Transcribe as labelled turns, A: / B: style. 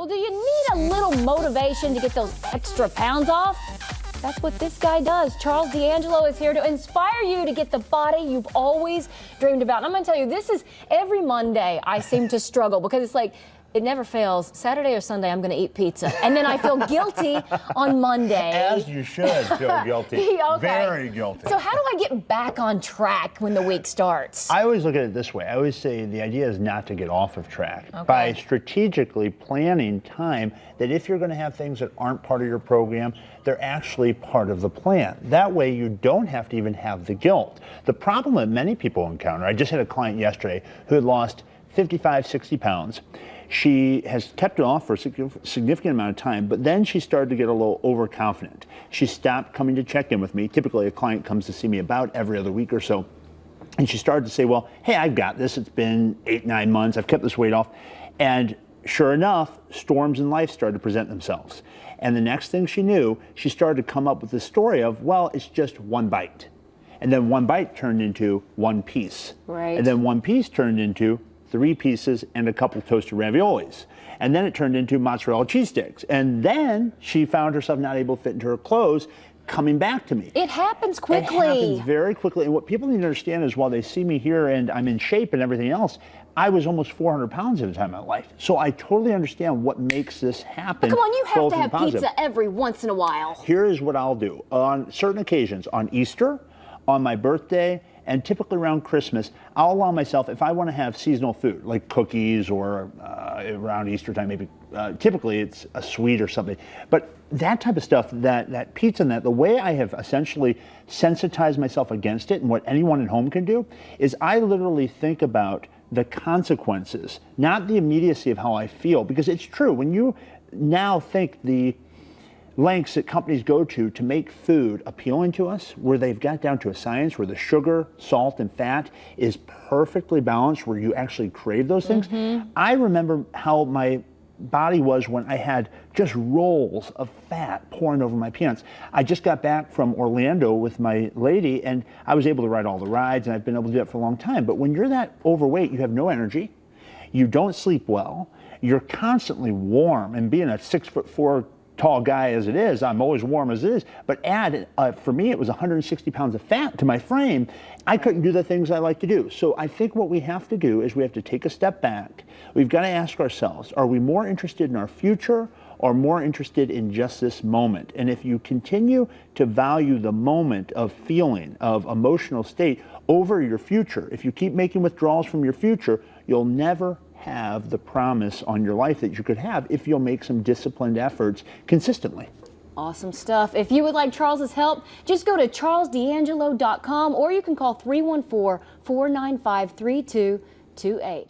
A: Well, do you need a little motivation to get those extra pounds off? That's what this guy does. Charles D'Angelo is here to inspire you to get the body you've always dreamed about. And I'm going to tell you, this is every Monday I seem to struggle because it's like, it never fails. Saturday or Sunday, I'm going to eat pizza. And then I feel guilty on Monday.
B: As you should feel guilty.
A: Okay.
B: Very guilty.
A: So how do I get back on track when the week starts?
B: I always look at it this way. I always say the idea is not to get off of track.
A: Okay.
B: By strategically planning time that if you're going to have things that aren't part of your program, they're actually part of the plan. That way you don't have to even have the guilt. The problem that many people encounter, I just had a client yesterday who had lost 55, 60 pounds. She has kept it off for a significant amount of time, but then she started to get a little overconfident. She stopped coming to check in with me. Typically, a client comes to see me about every other week or so. And she started to say, well, hey, I've got this. It's been 8, 9 months. I've kept this weight off. And sure enough, storms in life started to present themselves. And the next thing she knew, she started to come up with the story of, well, it's just one bite. And then one bite turned into one piece.
A: Right.
B: And then one piece turned into 3 pieces and a couple toasted raviolis. And then it turned into mozzarella cheese sticks. And then she found herself not able to fit into her clothes, coming back to me.
A: It happens quickly.
B: It happens very quickly. And what people need to understand is while they see me here and I'm in shape and everything else, I was almost 400 pounds at a time in my life. So I totally understand what makes this happen.
A: Come on, you have to have pizza every once in a while.
B: Here is what I'll do. On certain occasions, on Easter, on my birthday, and typically around Christmas, I'll allow myself, if I want to have seasonal food, like cookies or around Easter time, maybe, typically it's a sweet or something. But that type of stuff, that pizza and that, the way I have essentially sensitized myself against it and what anyone at home can do is I literally think about the consequences, not the immediacy of how I feel. Because it's true, when you now think the lengths that companies go to make food appealing to us, where they've got down to a science, where the sugar, salt, and fat is perfectly balanced, where you actually crave those things. I remember how my body was when I had just rolls of fat pouring over my peanuts. I just got back from Orlando with my lady, and I was able to ride all the rides, and I've been able to do that for a long time. But when you're that overweight, you have no energy, you don't sleep well, you're constantly warm, and being a 6'4" tall guy as it is, I'm always warm as it is, but add, for me, it was 160 pounds of fat to my frame. I couldn't do the things I like to do. So I think what we have to do is we have to take a step back. We've got to ask ourselves, are we more interested in our future or more interested in just this moment? And if you continue to value the moment of feeling, of emotional state over your future, if you keep making withdrawals from your future, you'll never have the promise on your life that you could have if you'll make some disciplined efforts consistently.
A: Awesome stuff. If you would like Charles's help, just go to charlesdangelo.com or you can call 314-495-3228.